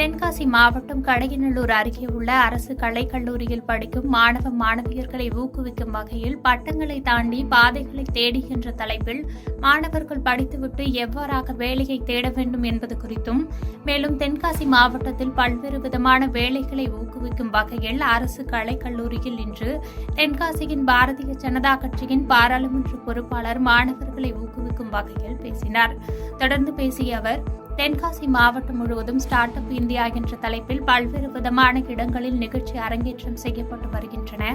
தென்காசி மாவட்டம் கடையநல்லூர் அருகே உள்ள அரசு கலைக்கல்லூரியில் படிக்கும் மாணவ மாணவியர்களை ஊக்குவிக்கும் வகையில் பட்டங்களை தாண்டி பாதைகளை தேடி என்ற தலைப்பில் மாணவர்கள் படித்துவிட்டு எவ்வாறாக வேலையை தேட வேண்டும் என்பது குறித்தும், மேலும் தென்காசி மாவட்டத்தில் பல்வேறு விதமான வேலைகளை ஊக்குவிக்கும் வகையில் அரசு கலைக்கல்லூரியில் இன்று தென்காசியின் பாரதிய ஜனதா கட்சியின் பாராளுமன்ற பொறுப்பாளர் மாணவர்களை ஊக்குவிக்கும் வகையில் பேசினார். தொடர்ந்து பேசிய அவர், தென்காசி மாவட்டம் முழுவதும் ஸ்டார்ட் அப் இந்தியா என்ற தலைப்பில் பல்வேறு விதமான இடங்களில் நிகழ்ச்சி அரங்கேற்றம் செய்யப்பட்டு வருகின்றன.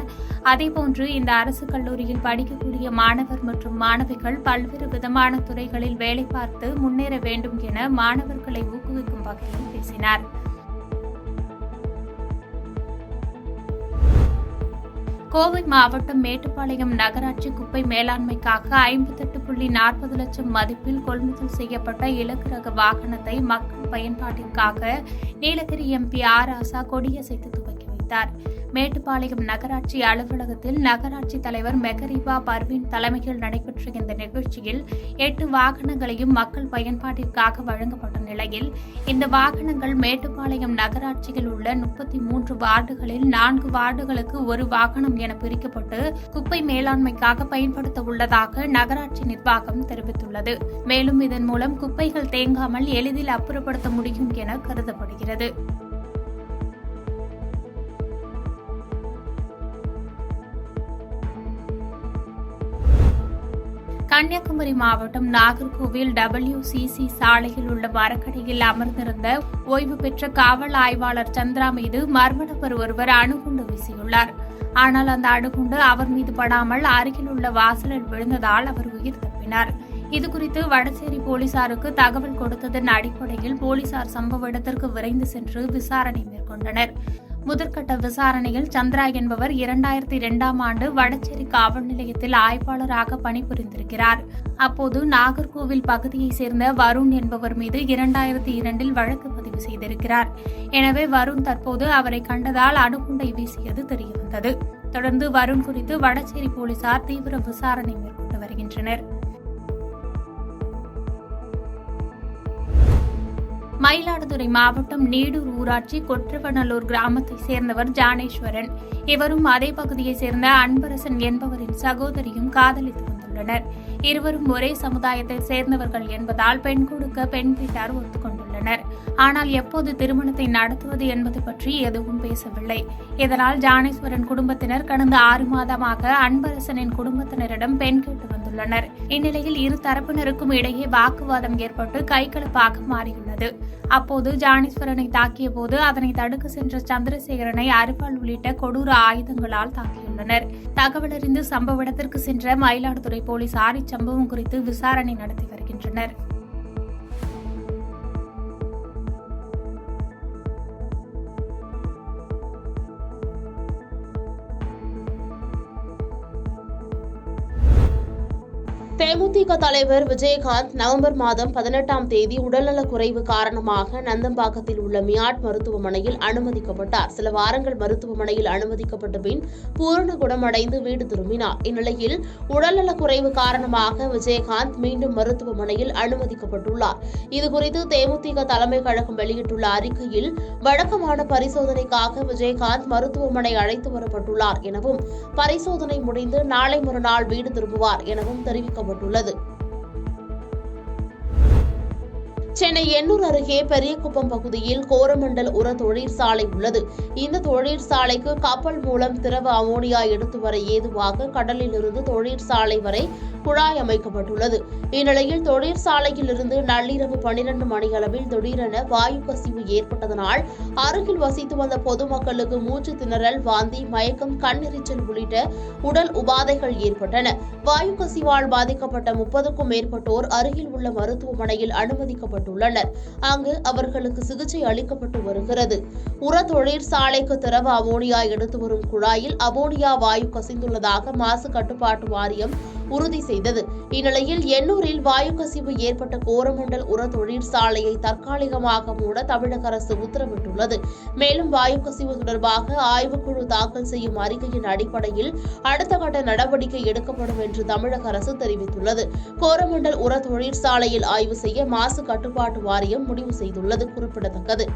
அதேபோன்று இந்த அரசு கல்லூரியில் படிக்கக்கூடிய மாணவர் மற்றும் மாணவிகள் பல்வேறு விதமான துறைகளில் வேலை பார்த்து முன்னேற வேண்டும் என மாணவர்களை ஊக்குவிக்கும் வகையில் பேசினார். கோவை மாவட்டம் மேட்டுப்பாளையம் நகராட்சி குப்பை மேலாண்மைக்காக 58.40 லட்சம் மதிப்பில் கொள்முதல் செய்யப்பட்ட இலகு ரக வாகனத்தை மக்கள் பயன்பாட்டிற்காக நீலகிரி எம்பி ஆர் ராசா கொடியசைத்து துவக்கி வைத்தார். மேட்டுப்பாளையம் நகராட்சி அலுவலகத்தில் நகராட்சி தலைவர் மெகரிபா பர்வீன் தலைமையில் நடைபெற்ற இந்த நிகழ்ச்சியில் 8 வாகனங்களையும் மக்கள் பயன்பாட்டிற்காக வழங்கப்பட்ட நிலையில், இந்த வாகனங்கள் மேட்டுப்பாளையம் நகராட்சியில் உள்ள 33 வார்டுகளில் 4 வார்டுகளுக்கு ஒரு வாகனம் என பிரிக்கப்பட்டு குப்பை மேலாண்மைக்காக பயன்படுத்த உள்ளதாக நகராட்சி நிர்வாகம் தெரிவித்துள்ளது. மேலும் இதன் மூலம் குப்பைகள் தேங்காமல் எளிதில் அப்புறப்படுத்த முடியும் என கருதப்படுகிறது. கன்னியாகுமரி மாவட்டம் நாகர்கோவில் WCC சாலையில் உள்ள மரக்கடையில் அமர்ந்திருந்த ஓய்வு பெற்ற காவல் ஆய்வாளர் சந்திரா மீது மர்ம நபர் ஒருவர் அணுகுண்டு வீசியுள்ளார். ஆனால் அந்த அணுகுண்டு அவர் மீது படாமல் அருகில் உள்ள வாசலில் விழுந்ததால் அவர் உயிர் தப்பினார். இதுகுறித்து வடசேரி போலீசாருக்கு தகவல் கொடுத்ததன் அடிப்படையில் போலீசார் சம்பவ இடத்திற்கு விரைந்து சென்று விசாரணை மேற்கொண்டனர். முதற்கட்ட விசாரணையில் சந்திரா என்பவர் 2002ஆம் ஆண்டு வடசேரி காவல் நிலையத்தில் ஆய்வாளராக பணிபுரிந்திருக்கிறார். அப்போது நாகர்கோவில் பகுதியைச் சேர்ந்த வருண் என்பவர் மீது 2002இல் வழக்கு பதிவு செய்திருக்கிறார். எனவே வருண் தற்போது அவரை கண்டதால் அணுகுண்டை வீசியது தெரியவந்தது. தொடர்ந்து வருண் குறித்து வடசேரி போலீசார் தீவிர விசாரணை மேற்கொண்டு வருகின்றனர். மயிலாடுதுறை மாவட்டம் நீடூர் ஊராட்சி கொற்றவநல்லூர் கிராமத்தைச் சேர்ந்தவர் ஜானேஸ்வரன். இவரும் அதே பகுதியைச் சேர்ந்த அன்பரசன் என்பவரின் சகோதரியும் காதலித்து வந்துள்ளனர். இருவரும் ஒரே சமுதாயத்தை சேர்ந்தவர்கள் என்பதால் பெண் கொடுக்க பெண் வீட்டார் ஒத்துக்கொண்டுள்ளனர். ஆனால் எப்போது திருமணத்தை நடத்துவது என்பது பற்றி எதுவும் பேசவில்லை. இதனால் ஜானேஸ்வரன் குடும்பத்தினர் கடந்த 6 மாதமாக அன்பரசனின் குடும்பத்தினரிடம் பெண் கேட்டு வந்துள்ளனர். இந்நிலையில் இரு தரப்பினருக்கும் இடையே வாக்குவாதம் ஏற்பட்டு கைகலப்பாக மாறியுள்ளது. அப்போது ஜானேஸ்வரனை தாக்கிய போது அதனை தடுக்க சென்ற சந்திரசேகரனை அரிவாள் உள்ளிட்ட கொடூர ஆயுதங்களால் தாக்கியுள்ளனர். தகவலறிந்து சம்பவ இடத்திற்கு சென்ற மயிலாடுதுறை போலீசார் இச்சம்பவம் குறித்து விசாரணை நடத்தி வருகின்றனர். தேமுதிக தலைவர் விஜயகாந்த் நவம்பர் மாதம் 18ஆம் தேதி உடல்நலக் குறைவு காரணமாக நந்தம்பாக்கத்தில் உள்ள மியாட் மருத்துவமனையில் அனுமதிக்கப்பட்டார். சில வாரங்கள் மருத்துவமனையில் அனுமதிக்கப்பட்ட பின் பூரண குணமடைந்து வீடு திரும்பினார். இந்நிலையில் உடல்நலக் குறைவு காரணமாக விஜயகாந்த் மீண்டும் மருத்துவமனையில் அனுமதிக்கப்பட்டுள்ளார். இதுகுறித்து தேமுதிக தலைமை கழகம் வெளியிட்டுள்ள அறிக்கையில், வழக்கமான பரிசோதனைக்காக விஜயகாந்த் மருத்துவமனை அழைத்து வரப்பட்டுள்ளார் எனவும், பரிசோதனை முடிந்து நாளை மறுநாள் வீடு திரும்புவார் எனவும் தெரிவிக்கப்பட்டுள்ளது. சென்னை எண்ணூர் அருகே பெரியகுப்பம் பகுதியில் கோரமண்டல் உர தொழிற்சாலை உள்ளது. இந்த தொழிற்சாலைக்கு கப்பல் மூலம் திரவ அமோனியா எடுத்து வர ஏதுவாக கடலில் இருந்து தொழிற்சாலை வரை குழாய் அமைக்கப்பட்டுள்ளது. இந்நிலையில் தொழிற்சாலையில் இருந்து நள்ளிரவு 12 மணியளவில் திடீரென வாயு கசிவு ஏற்பட்டதனால் அருகில் வசித்து வந்த பொதுமக்களுக்கு மூச்சு திணறல், வாந்தி, மயக்கம், கண்ணெரிச்சல் உள்ளிட்ட உடல் உபாதைகள் ஏற்பட்டன. வாயு கசிவால் பாதிக்கப்பட்ட 30க்கும் மேற்பட்டோர் அருகில் உள்ள மருத்துவமனையில் அனுமதிக்கப்பட்டுள்ளனர். அங்கு அவர்களுக்கு சிகிச்சை அளிக்கப்பட்டு வருகிறது. உர தொழிற்சாலைக்கு திரவ அமோனியா எடுத்து வரும் குழாயில் அமோனியா வாயு கசிந்துள்ளதாக மாசு கட்டுப்பாட்டு வாரியம் உறுதி செய்தது. இந்நிலையில் எண்ணூரில் வாயு கசிவு ஏற்பட்ட கோரமண்டல் உர தொழிற்சாலையை தற்காலிகமாக மூட தமிழக அரசு உத்தரவிட்டுள்ளது. மேலும் வாயு கசிவு தொடர்பாக ஆய்வுக்குழு தாக்கல் செய்யும் அறிக்கையின் அடிப்படையில் அடுத்த கட்ட நடவடிக்கை எடுக்கப்படும் என்று தமிழக அரசு தெரிவித்துள்ளது. கோரமண்டல் உர தொழிற்சாலையில் ஆய்வு செய்ய மாசு கட்டுப்பாட்டு வாரியம் முடிவு செய்துள்ளது குறிப்பிடத்தக்கது.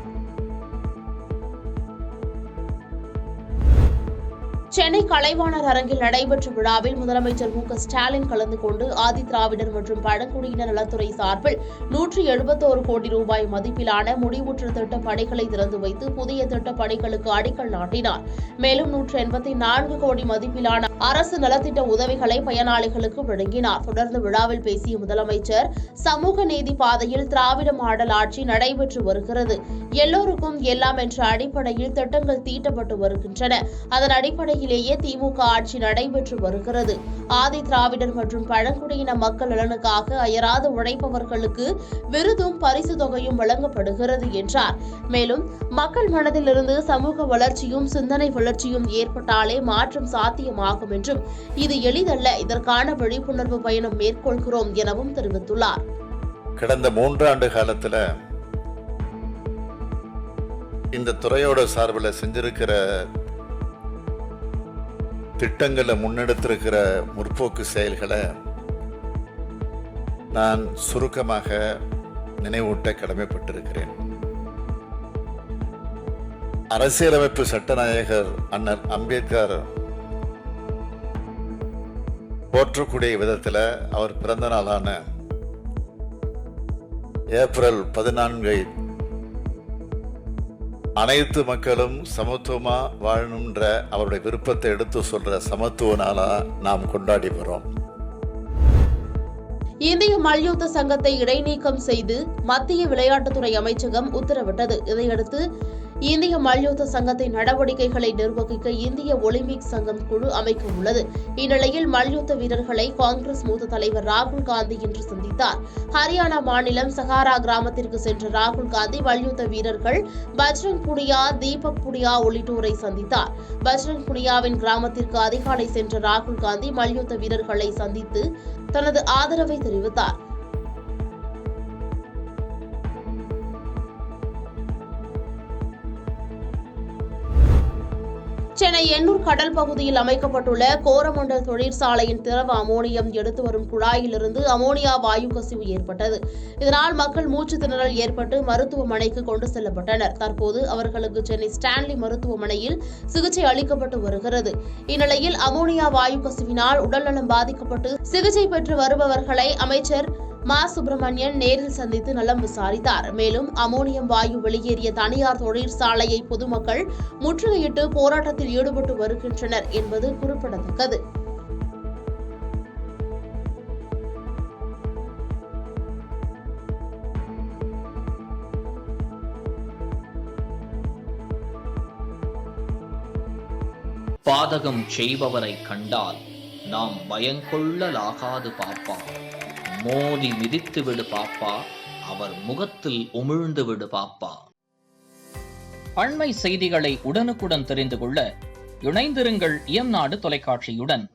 சென்னை கலைவாணர் அரங்கில் நடைபெற்ற விழாவில் முதலமைச்சர் மு.க.ஸ்டாலின் கலந்து கொண்டு ஆதி திராவிடர் மற்றும் பழங்குடியினர் நலத்துறை சார்பில் 171 கோடி ரூபாய் மதிப்பிலான முடிவுற்ற திட்டப் பணிகளை திறந்து வைத்து புதிய திட்டப் பணிகளுக்கு அடிக்கல் நாட்டினார். மேலும் 184 கோடி மதிப்பிலான அரசு நலத்திட்ட உதவிகளை பயனாளிகளுக்கு வழங்கினார். தொடர்ந்து விழாவில் பேசிய முதலமைச்சர், சமூக நீதி பாதையில் திராவிட மாடல் ஆட்சி நடைபெற்று வருகிறது. எல்லோருக்கும் எல்லாம் என்ற அடிப்படையில் திட்டங்கள் தீட்டப்பட்டு வருகின்றன. அதன் அடிப்படையிலேயே திமுக ஆட்சி நடைபெற்று வருகிறது. ஆதி திராவிடர் மற்றும் பழங்குடியின மக்கள் நலனுக்காக அயராது உழைப்பவர்களுக்கு விருதும் பரிசு தொகையும் வழங்கப்படுகிறது என்றார். மேலும் மக்கள் மனதிலிருந்து சமூக வளர்ச்சியும் சிந்தனை வளர்ச்சியும் ஏற்பட்டாலே மாற்றம் சாத்தியமாகும் என்றும், இது எளிதல்ல, இதற்கான விழிப்புணர்வு பயணம் மேற்கொள்கிறோம் எனவும் தெரிவித்துள்ளார். கடந்த 3 ஆண்டு காலத்துல இந்த துறையோட சார்பில் செஞ்சிருக்கிற திட்டங்களை முன்னெடுத்திருக்கிற முற்போக்கு செயல்களை நான் சுருக்கமாக நினைவூட்ட கடமைப்பட்டிருக்கிறேன். அரசியலமைப்பு சட்டநாயகர் அண்ணல் அம்பேத்கர் போற்றக்கூடிய விதத்தில் அவர் பிறந்த நாளான ஏப்ரல் 14 அனைத்து மக்களும் சமத்துவமா வாழணும்ன்ற அவருடைய விருப்பத்தை எடுத்து சொல்ற சமத்துவ நாளா நாம் கொண்டாடி வரோம். இந்திய மல்யுத்த சங்கத்தை இடைநீக்கம் செய்து மத்திய விளையாட்டுத்துறை அமைச்சகம் உத்தரவிட்டது. இதையடுத்து இந்திய மல்யுத்த சங்கத்தின் நடவடிக்கைகளை நிர்வகிக்க இந்திய ஒலிம்பிக் சங்கம் குழு அமைக்க உள்ளது. இந்நிலையில் மல்யுத்த வீரர்களை காங்கிரஸ் மூத்த தலைவர் ராகுல் காந்தி இன்று சந்தித்தார். ஹரியானா மாநிலம் சஹாரா கிராமத்திற்கு சென்ற ராகுல் காந்தி மல்யுத்த வீரர்கள் பஜ்ரங் புனியா, தீபக் புனியா உள்ளிட்டோரை சந்தித்தார். பஜ்ரங் புனியாவின் கிராமத்திற்கு அதிகாலை சென்ற ராகுல் காந்தி மல்யுத்த வீரர்களை சந்தித்து தனது ஆதரவை தெரிவித்தார். சென்னை எண்ணூர் கடல் பகுதியில் அமைக்கப்பட்டுள்ள கோரமண்டல் தொழிற்சாலையின் திரவ அமோனியம் எடுத்து வரும் குழாயிலிருந்து அமோனியா வாயு கசிவு ஏற்பட்டது. இதனால் மக்கள் மூச்சு திணறல் ஏற்பட்டு மருத்துவமனைக்கு கொண்டு செல்லப்பட்டனர். தற்போது அவர்களுக்கு சென்னை ஸ்டான்லி மருத்துவமனையில் சிகிச்சை அளிக்கப்பட்டு வருகிறது. இந்நிலையில் அமோனியா வாயு கசிவினால் உடல்நலம் பாதிக்கப்பட்டு சிகிச்சை பெற்று வருபவர்களை அமைச்சர் மா. சுப்பிரமணியன் நேரில் சந்தித்து நலம் விசாரித்தார். மேலும் அமோனியம் வாயு வெளியேறிய தனியார் தொழிற்சாலையை பொதுமக்கள் முற்றுகையிட்டு போராட்டத்தில் ஈடுபட்டு வருகின்றனர் என்பது குறிப்பிடத்தக்கது. பாதகம் செய்பவரை கண்டால் நாம் பயங்கொள்ளலாகாது பாப்பா. மோதி மிதித்து விடு பாப்பா, அவர் முகத்தில் உமிழ்ந்து விடு பாப்பா. அண்மை செய்திகளை உடனுக்குடன் தெரிந்து கொள்ள இணைந்திருங்கள் இயம்நாடு தொலைக்காட்சியுடன்.